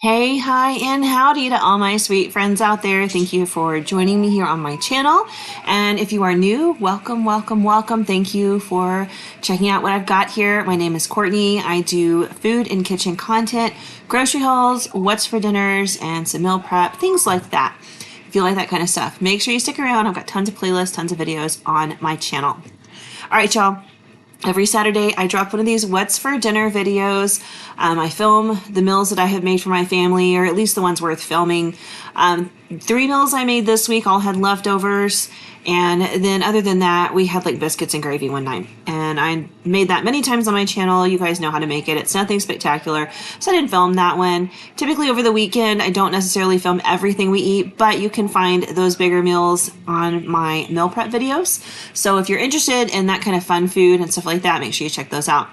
Hey, hi, and howdy to all my sweet friends out there. Thank you for joining me here on my channel. And if you are new, welcome, welcome, welcome. Thank you for checking out what I've got here. My name is Courtney. I do food and kitchen content, grocery hauls, what's for dinners, and some meal prep, things like that. If you like that kind of stuff, make sure you stick around. I've got tons of playlists, tons of videos on my channel. All right, y'all. Every Saturday, I drop one of these What's for Dinner videos. I film the meals that I have made for my family, or at least the ones worth filming. 3 meals I made this week all had leftovers. And then other than that, we had like biscuits and gravy one night. And I made that many times on my channel. You guys know how to make it. It's nothing spectacular. So I didn't film that one. Typically over the weekend, I don't necessarily film everything we eat, but you can find those bigger meals on my meal prep videos. So if you're interested in that kind of fun food and stuff like that, make sure you check those out.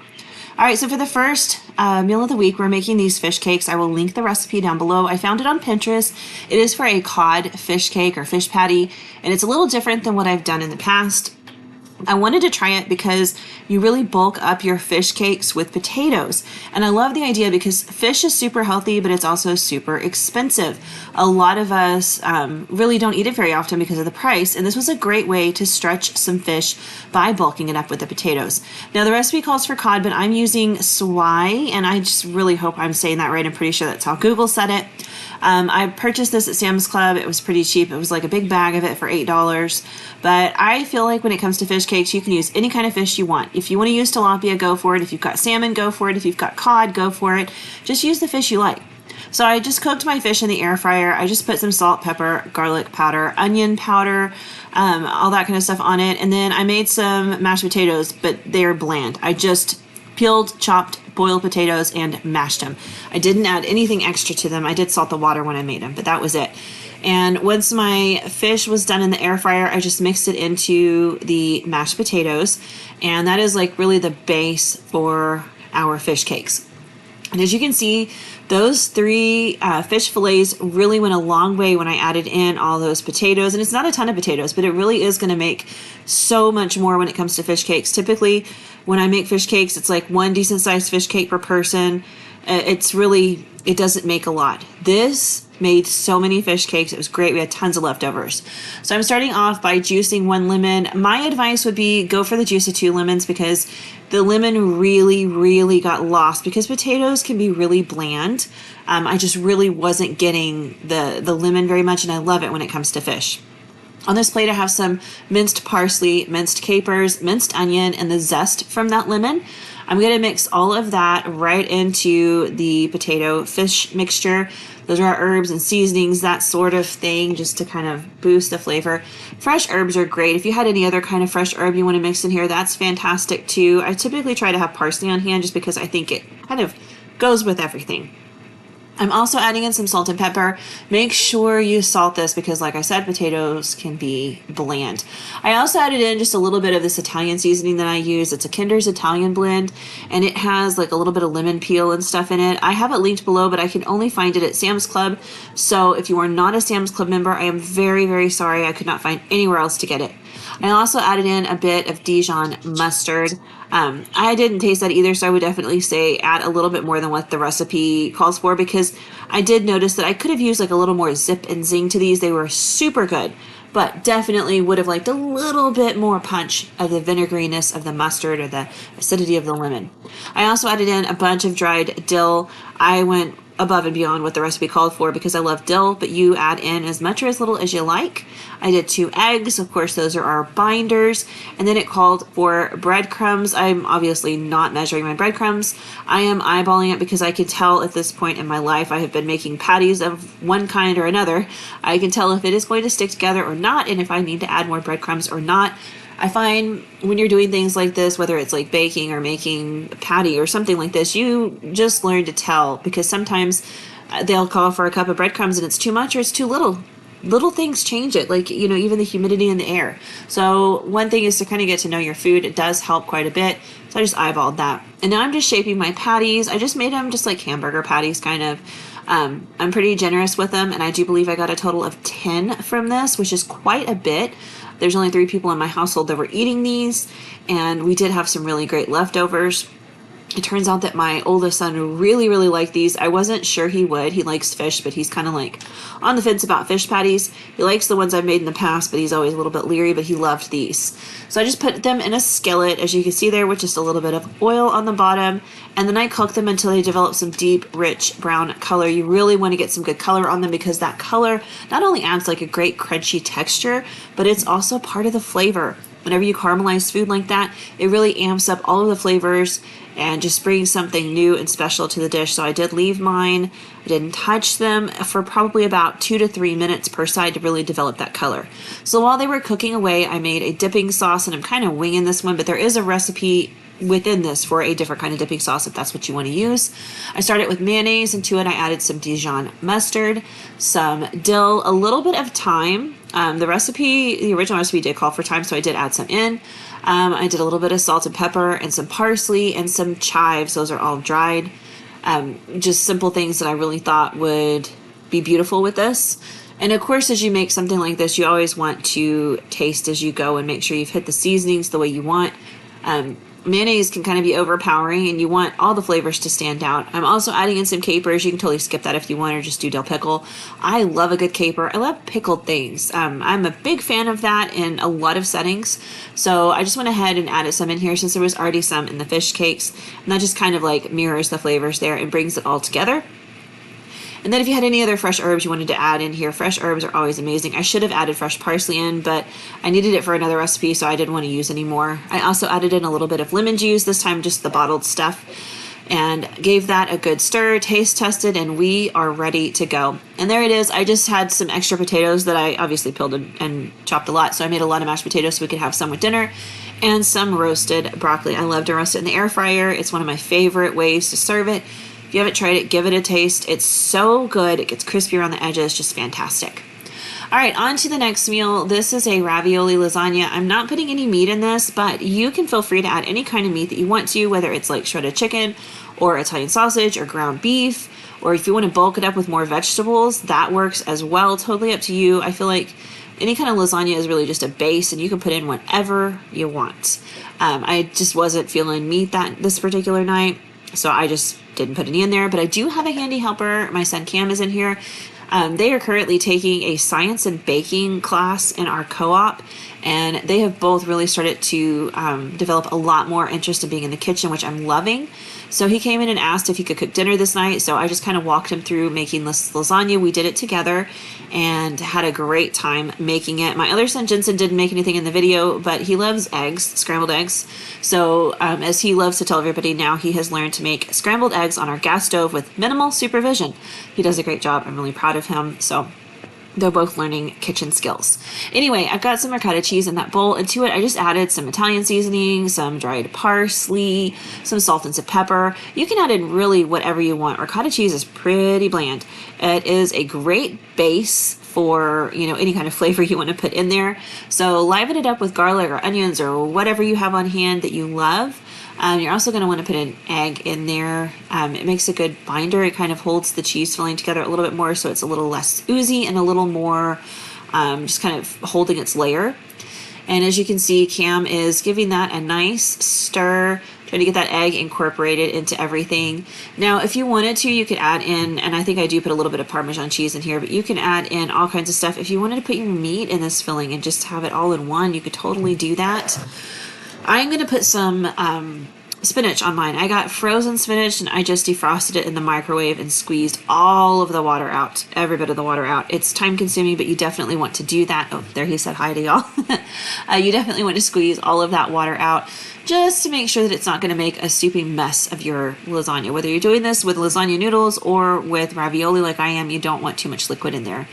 All right, so for the first meal of the week, we're making these fish cakes. I will link the recipe down below. I found it on Pinterest. It is for a cod fish cake or fish patty, and it's a little different than what I've done in the past. I wanted to try it because you really bulk up your fish cakes with potatoes. And I love the idea because fish is super healthy, but it's also super expensive. A lot of us really don't eat it very often because of the price. And this was a great way to stretch some fish by bulking it up with the potatoes. Now, the recipe calls for cod, but I'm using swai, and I just really hope I'm saying that right. I'm pretty sure that's how Google said it. I purchased this at Sam's Club. It was pretty cheap. It was like a big bag of it for $8. But I feel like when it comes to fish cakes, you can use any kind of fish you want. If you want to use tilapia, go for it. If you've got salmon, go for it. If you've got cod, go for it. Just use the fish you like. So I just cooked my fish in the air fryer. I just put some salt, pepper, garlic powder, onion powder, all that kind of stuff on it. And then I made some mashed potatoes, but they're bland. I just peeled, chopped, boiled potatoes and mashed them. I didn't add anything extra to them. I did salt the water when I made them, but that was it. And once my fish was done in the air fryer, I just mixed it into the mashed potatoes. And that is like really the base for our fish cakes. And as you can see, those three fish fillets really went a long way when I added in all those potatoes. And it's not a ton of potatoes, but it really is going to make so much more when it comes to fish cakes. Typically, when I make fish cakes, it's like one decent sized fish cake per person. It doesn't make a lot. This made so many fish cakes. It was great. We had tons of leftovers. So I'm starting off by juicing 1 lemon. My advice would be go for the juice of 2 lemons because the lemon really, really got lost because potatoes can be really bland. I just really wasn't getting the lemon very much, and I love it when it comes to fish. On this plate, I have some minced parsley, minced capers, minced onion, and the zest from that lemon. I'm going to mix all of that right into the potato fish mixture. Those are our herbs and seasonings, that sort of thing, just to kind of boost the flavor. Fresh herbs are great. If you had any other kind of fresh herb you want to mix in here, that's fantastic too. I typically try to have parsley on hand just because I think it kind of goes with everything. I'm also adding in some salt and pepper. Make sure you salt this because, like I said, potatoes can be bland. I also added in just a little bit of this Italian seasoning that I use. It's a Kinder's Italian blend, and it has like a little bit of lemon peel and stuff in it. I have it linked below, but I can only find it at Sam's Club. So if you are not a Sam's Club member, I am very, very sorry. I could not find anywhere else to get it. I also added in a bit of Dijon mustard. I didn't taste that either, so I would definitely say add a little bit more than what the recipe calls for because I did notice that I could have used like a little more zip and zing to these. They were super good, but definitely would have liked a little bit more punch of the vinegariness of the mustard or the acidity of the lemon. I also added in a bunch of dried dill. I went above and beyond what the recipe called for because I love dill, but you add in as much or as little as you like. I did 2 eggs. Of course, those are our binders. And then it called for breadcrumbs. I'm obviously not measuring my breadcrumbs. I am eyeballing it because I can tell at this point in my life I have been making patties of one kind or another. I can tell if it is going to stick together or not and if I need to add more breadcrumbs or not. I find when you're doing things like this, whether it's like baking or making a patty or something like this, you just learn to tell because sometimes they'll call for a cup of breadcrumbs and it's too much or it's too little. Little things change it, like, you know, even the humidity in the air. So one thing is to kind of get to know your food. It does help quite a bit. So I just eyeballed that. And now I'm just shaping my patties. I just made them just like hamburger patties, kind of. I'm pretty generous with them, and I do believe I got a total of 10 from this, which is quite a bit. There's only 3 people in my household that were eating these, and we did have some really great leftovers. It turns out that my oldest son really, really liked these. I wasn't sure he would. He likes fish, but he's kind of like on the fence about fish patties. He likes the ones I've made in the past, but he's always a little bit leery, but he loved these. So I just put them in a skillet, as you can see there, with just a little bit of oil on the bottom. And then I cook them until they develop some deep, rich brown color. You really want to get some good color on them because that color not only adds like a great crunchy texture, but it's also part of the flavor. Whenever you caramelize food like that, it really amps up all of the flavors and just brings something new and special to the dish. So I did leave mine. I didn't touch them for probably about 2 to 3 minutes per side to really develop that color. So while they were cooking away, I made a dipping sauce, and I'm kind of winging this one, but there is a recipe within this for a different kind of dipping sauce if that's what you want to use. I started with mayonnaise, and to it I added some Dijon mustard, some dill, a little bit of thyme. The original recipe did call for thyme, so I did add some in. I did a little bit of salt and pepper and some parsley and some chives. Those are all dried. Just simple things that I really thought would be beautiful with this. And of course, as you make something like this, you always want to taste as you go and make sure you've hit the seasonings the way you want. Mayonnaise can kind of be overpowering, and you want all the flavors to stand out. I'm also adding in some capers. You can totally skip that if you want, or just do dill pickle. I love a good caper. I love pickled things. I'm a big fan of that in a lot of settings. So I just went ahead and added some in here since there was already some in the fish cakes. And that just kind of like mirrors the flavors there and brings it all together. And then if you had any other fresh herbs you wanted to add in here, fresh herbs are always amazing. I should have added fresh parsley in, but I needed it for another recipe, so I didn't want to use any more. I also added in a little bit of lemon juice, this time just the bottled stuff, and gave that a good stir, taste tested, and we are ready to go. And there it is. I just had some extra potatoes that I obviously peeled and chopped a lot, so I made a lot of mashed potatoes so we could have some with dinner, and some roasted broccoli. I love to roast it in the air fryer. It's one of my favorite ways to serve it. If you haven't tried it, give it a taste. It's so good. It gets crispy around the edges, just fantastic. All right, on to the next meal. This is a ravioli lasagna. I'm not putting any meat in this, but you can feel free to add any kind of meat that you want to, whether it's like shredded chicken or Italian sausage or ground beef, or if you want to bulk it up with more vegetables, that works as well. Totally up to you. I feel like any kind of lasagna is really just a base, and you can put in whatever you want. I just wasn't feeling meat this particular night, so I just didn't put any in there, but I do have a handy helper. My son Cam is in here. They are currently taking a science and baking class in our co-op, and they have both really started to develop a lot more interest in being in the kitchen, which I'm loving. So he came in and asked if he could cook dinner this night, so I just kind of walked him through making this lasagna. We did it together and had a great time making it. My other son Jensen didn't make anything in the video, but he loves eggs, scrambled eggs. So as he loves to tell everybody now, he has learned to make scrambled eggs on our gas stove with minimal supervision. He does a great job. I'm really proud of him. So they're both learning kitchen skills. Anyway, I've got some ricotta cheese in that bowl, and to it I just added some Italian seasoning, some dried parsley, some salt and some pepper. You can add in really whatever you want. Ricotta cheese is pretty bland. It is a great base for, any kind of flavor you want to put in there. So liven it up with garlic or onions or whatever you have on hand that you love. You're also going to want to put an egg in there. It makes a good binder. It kind of holds the cheese filling together a little bit more, so it's a little less oozy and a little more just kind of holding its layer. And as you can see, Cam is giving that a nice stir, trying to get that egg incorporated into everything. Now, if you wanted to, you could add in, and I think I do put a little bit of Parmesan cheese in here, but you can add in all kinds of stuff. If you wanted to put your meat in this filling and just have it all in one, you could totally do that. I'm going to put some spinach on mine. I got frozen spinach, and I just defrosted it in the microwave and squeezed all of the water out, every bit of the water out. It's time consuming, but you definitely want to do that. Oh, there he said hi to y'all. You definitely want to squeeze all of that water out just to make sure that it's not going to make a soupy mess of your lasagna. Whether you're doing this with lasagna noodles or with ravioli like I am, you don't want too much liquid in there.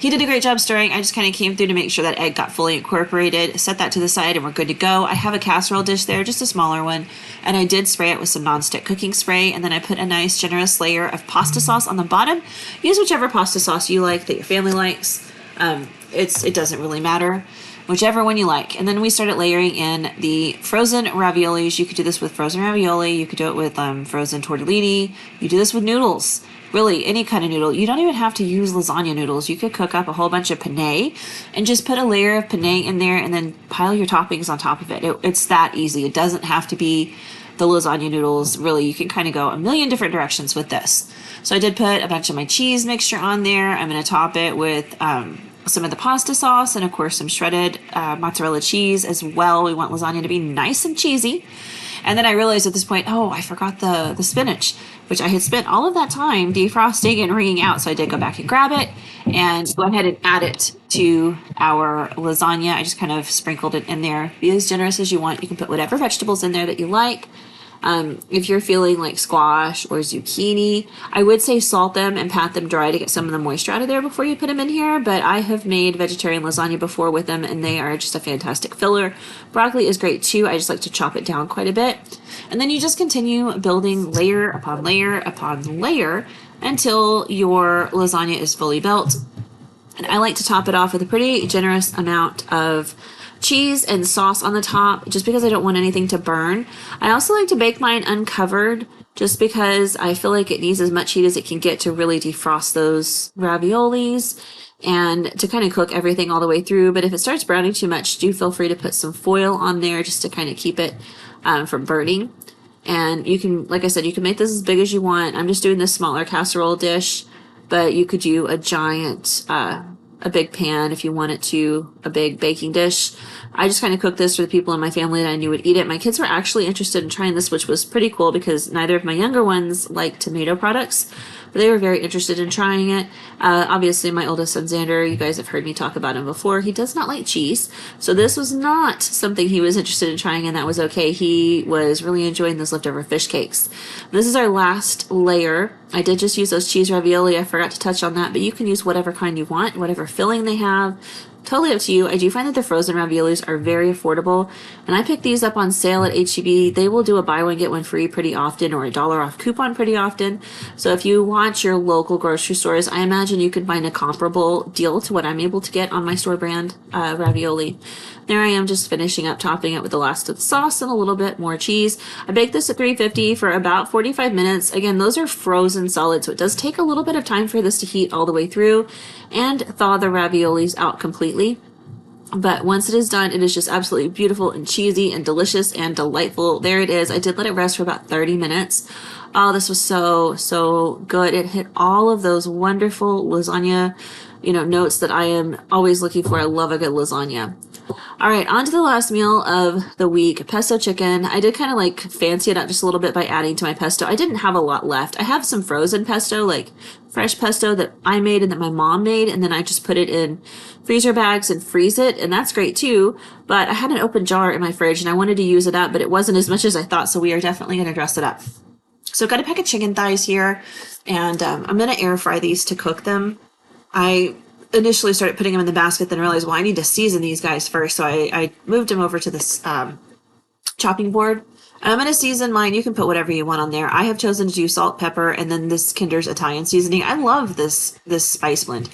He did a great job stirring. I just kind of came through to make sure that egg got fully incorporated, set that to the side, and we're good to go. I have a casserole dish there, just a smaller one, and I did spray it with some nonstick cooking spray, and then I put a nice generous layer of pasta sauce on the bottom. Use whichever pasta sauce you like, that your family likes. It doesn't really matter. Whichever one you like. And then we started layering in the frozen raviolis. You could do this with frozen ravioli. You could do it with frozen tortellini. You do this with noodles. Really, any kind of noodle. You don't even have to use lasagna noodles. You could cook up a whole bunch of penne and just put a layer of penne in there and then pile your toppings on top of it. It's that easy. It doesn't have to be the lasagna noodles, really, you can kind of go a million different directions with this. So I did put a bunch of my cheese mixture on there. I'm going to top it with some of the pasta sauce and, of course, some shredded mozzarella cheese as well. We want lasagna to be nice and cheesy. And then I realized at this point, oh, I forgot the spinach, which I had spent all of that time defrosting and wringing out. So I did go back and grab it and go ahead and add it to our lasagna. I just kind of sprinkled it in there. Be as generous as you want. You can put whatever vegetables in there that you like. If you're feeling like squash or zucchini, I would say salt them and pat them dry to get some of the moisture out of there before you put them in here. But I have made vegetarian lasagna before with them, and they are just a fantastic filler. Broccoli is great too. I just like to chop it down quite a bit. And then you just continue building layer upon layer upon layer until your lasagna is fully built. And I like to top it off with a pretty generous amount of cheese and sauce on the top, just because I don't want anything to burn. I also like to bake mine uncovered, just because I feel like it needs as much heat as it can get to really defrost those raviolis and to kind of cook everything all the way through. But if it starts browning too much, do feel free to put some foil on there just to kind of keep it from burning. And you can, like I said, you can make this as big as you want. I'm just doing this smaller casserole dish, but you could do a giant a big pan if you want it to, a big baking dish. I just kind of cooked this for the people in my family that I knew would eat it. My kids were actually interested in trying this, which was pretty cool because neither of my younger ones like tomato products, but they were very interested in trying it. Obviously, my oldest son, Xander, you guys have heard me talk about him before. He does not like cheese, so this was not something he was interested in trying, and that was okay. He was really enjoying those leftover fish cakes. This is our last layer. I did just use those cheese ravioli. I forgot to touch on that, but you can use whatever kind you want, whatever filling they have. Totally up to you. I do find that the frozen raviolis are very affordable, and I pick these up on sale at H-E-B. They will do a buy one get one free pretty often, or a $1 off coupon pretty often. So if you watch your local grocery stores, I imagine you can find a comparable deal to what I'm able to get on my store brand ravioli. There I am, just finishing up topping it with the last of the sauce and a little bit more cheese. I baked this at 350 for about 45 minutes. Again, those are frozen solid, so it does take a little bit of time for this to heat all the way through and thaw the raviolis out completely. But once it is done, it is just absolutely beautiful and cheesy and delicious and delightful. There it is. I did let it rest for about 30 minutes. Oh, this was so good. It hit all of those wonderful lasagna, notes that I am always looking for. I love a good lasagna. All right, on to the last meal of the week, pesto chicken. I did kind of like fancy it up just a little bit by adding to my pesto. I didn't have a lot left. I have some frozen pesto, like fresh pesto that I made and that my mom made, and then I just put it in freezer bags and freeze it, and that's great too. But I had an open jar in my fridge and I wanted to use it up, but it wasn't as much as I thought, so we are definitely going to dress it up. So I've got a pack of chicken thighs here, and I'm going to air fry these to cook them. I initially started putting them in the basket, then realized, well, I need to season these guys first. So I moved them over to this chopping board. And I'm going to season mine. You can put whatever you want on there. I have chosen to do salt, pepper, and then this Kinder's Italian seasoning. I love this spice blend.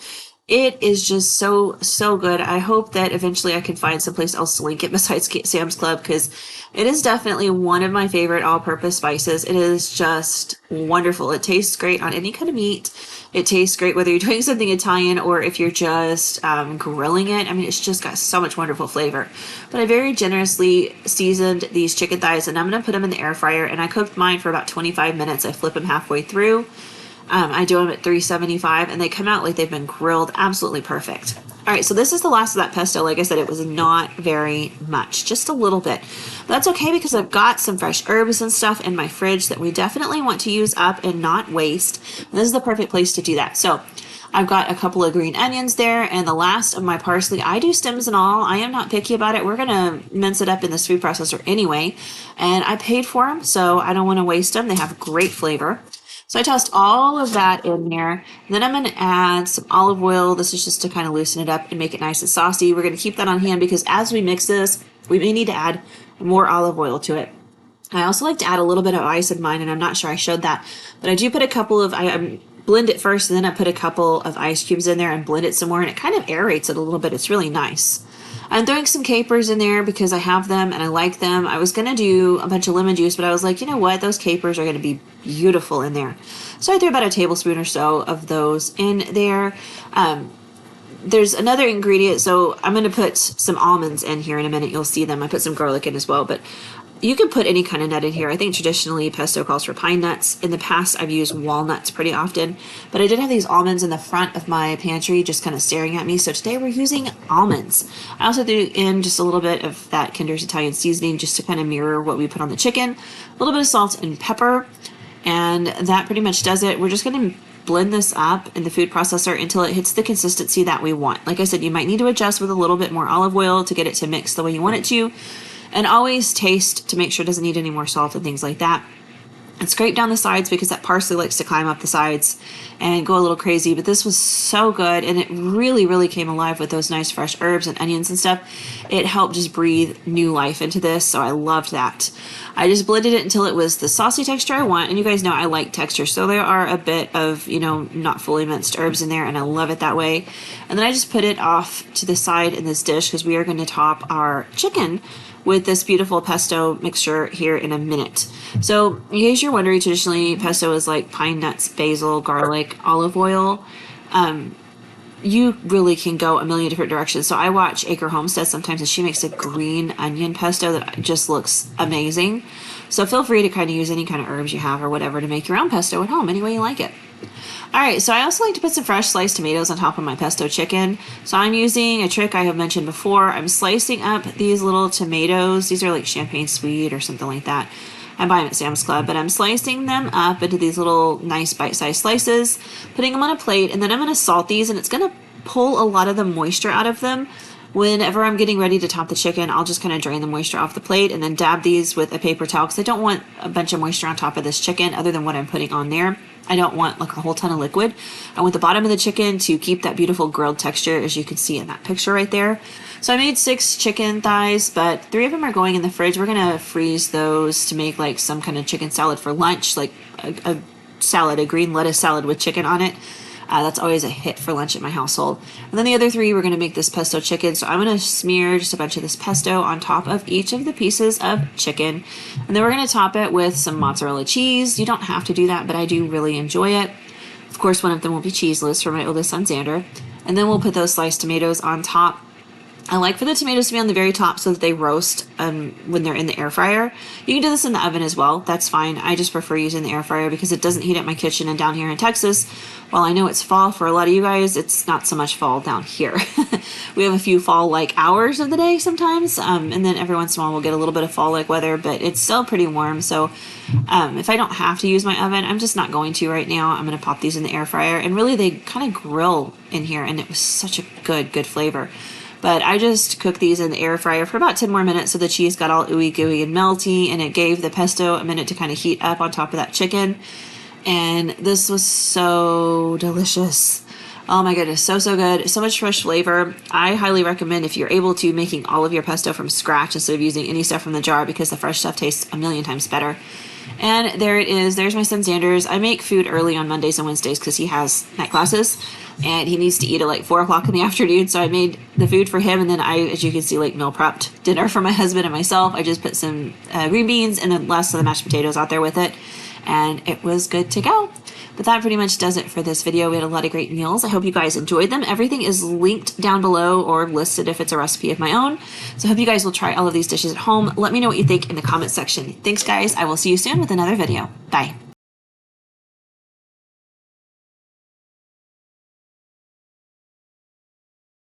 It is just so good. I hope that eventually I can find someplace else to link it besides Sam's Club, because it is definitely one of my favorite all-purpose spices. It is just wonderful. It tastes great on any kind of meat. It tastes great whether you're doing something Italian or if you're just grilling it. I mean, it's just got so much wonderful flavor. But I very generously seasoned these chicken thighs, and I'm going to put them in the air fryer. And I cooked mine for about 25 minutes. I flip them halfway through. I do them at 375, and they come out like they've been grilled. Absolutely perfect. All right, so this is the last of that pesto. Like I said, it was not very much, just a little bit. But that's okay because I've got some fresh herbs and stuff in my fridge that we definitely want to use up and not waste. And this is the perfect place to do that. So I've got a couple of green onions there, and the last of my parsley. I do stems and all. I am not picky about it. We're going to mince it up in this food processor anyway, and I paid for them, so I don't want to waste them. They have great flavor. So I tossed all of that in there. Then I'm going to add some olive oil. This is just to kind of loosen it up and make it nice and saucy. We're going to keep that on hand because as we mix this, we may need to add more olive oil to it. I also like to add a little bit of ice in mine, and I'm not sure I showed that, but I do put a couple of, I blend it first, and then I put a couple of ice cubes in there and blend it some more, and it kind of aerates it a little bit. It's really nice. I'm throwing some capers in there because I have them and I like them. I was going to do a bunch of lemon juice, but I was like, you know what? Those capers are going to be beautiful in there. So I threw about a tablespoon or so of those in there. There's another ingredient. So I'm going to put some almonds in here in a minute. You'll see them. I put some garlic in as well. But You can put any kind of nut in here. I think traditionally pesto calls for pine nuts. In the past, I've used walnuts pretty often, but I did have these almonds in the front of my pantry just kind of staring at me. So today we're using almonds. I also threw in just a little bit of that Kinder's Italian seasoning just to kind of mirror what we put on the chicken. A little bit of salt and pepper, and that pretty much does it. We're just going to blend this up in the food processor until it hits the consistency that we want. Like I said, you might need to adjust with a little bit more olive oil to get it to mix the way you want it to. And always taste to make sure it doesn't need any more salt and things like that. And scrape down the sides because that parsley likes to climb up the sides and go a little crazy. But this was so good, and it really, really came alive with those nice fresh herbs and onions and stuff. It helped just breathe new life into this, so I loved that. I just blended it until it was the saucy texture I want, and you guys know I like texture, so there are a bit of, not fully minced herbs in there, and I love it that way. And then I just put it off to the side in this dish because we are going to top our chicken with this beautiful pesto mixture here in a minute. So in case you're wondering, traditionally pesto is like pine nuts, basil, garlic, olive oil. You really can go a million different directions. So I watch Acre Homestead sometimes, and she makes a green onion pesto that just looks amazing. So feel free to kind of use any kind of herbs you have or whatever to make your own pesto at home any way you like it. Alright, so I also like to put some fresh sliced tomatoes on top of my pesto chicken. So I'm using a trick I have mentioned before. I'm slicing up these little tomatoes. These are like champagne sweet or something like that. I buy them at Sam's Club, but I'm slicing them up into these little nice bite-sized slices, putting them on a plate, and then I'm going to salt these, and it's going to pull a lot of the moisture out of them. Whenever I'm getting ready to top the chicken, I'll just kind of drain the moisture off the plate and then dab these with a paper towel because I don't want a bunch of moisture on top of this chicken other than what I'm putting on there. I don't want like a whole ton of liquid. I want the bottom of the chicken to keep that beautiful grilled texture, as you can see in that picture right there. So I made 6 chicken thighs, but 3 of them are going in the fridge. We're going to freeze those to make like some kind of chicken salad for lunch, like a salad, a green lettuce salad with chicken on it. That's always a hit for lunch at my household. And then the other 3, we're going to make this pesto chicken. So I'm going to smear just a bunch of this pesto on top of each of the pieces of chicken. And then we're going to top it with some mozzarella cheese. You don't have to do that, but I do really enjoy it. Of course, one of them will be cheeseless for my oldest son, Xander. And then we'll put those sliced tomatoes on top. I like for the tomatoes to be on the very top so that they roast when they're in the air fryer. You can do this in the oven as well. That's fine. I just prefer using the air fryer because it doesn't heat up my kitchen. And down here in Texas, while I know it's fall for a lot of you guys, it's not so much fall down here. We have a few fall-like hours of the day sometimes, and then every once in a while we'll get a little bit of fall-like weather, but it's still pretty warm. So if I don't have to use my oven, I'm just not going to right now. I'm going to pop these in the air fryer, and really they kind of grill in here, and it was such a good flavor. But I just cooked these in the air fryer for about 10 more minutes so the cheese got all ooey gooey and melty, and it gave the pesto a minute to kind of heat up on top of that chicken. And this was so delicious. Oh my goodness, so good. So much fresh flavor. I highly recommend, if you're able to, making all of your pesto from scratch instead of using any stuff from the jar, because the fresh stuff tastes a million times better. And there it is. There's my son Xander's. I make food early on Mondays and Wednesdays because he has night classes and he needs to eat at like 4 o'clock in the afternoon. So I made the food for him, and then I, as you can see, like meal prepped dinner for my husband and myself. I just put some green beans and the last of the mashed potatoes out there with it, and it was good to go. But that pretty much does it for this video. We had a lot of great meals. I hope you guys enjoyed them. Everything is linked down below or listed if it's a recipe of my own. So I hope you guys will try all of these dishes at home. Let me know what you think in the comments section. Thanks, guys. I will see you soon with another video. Bye.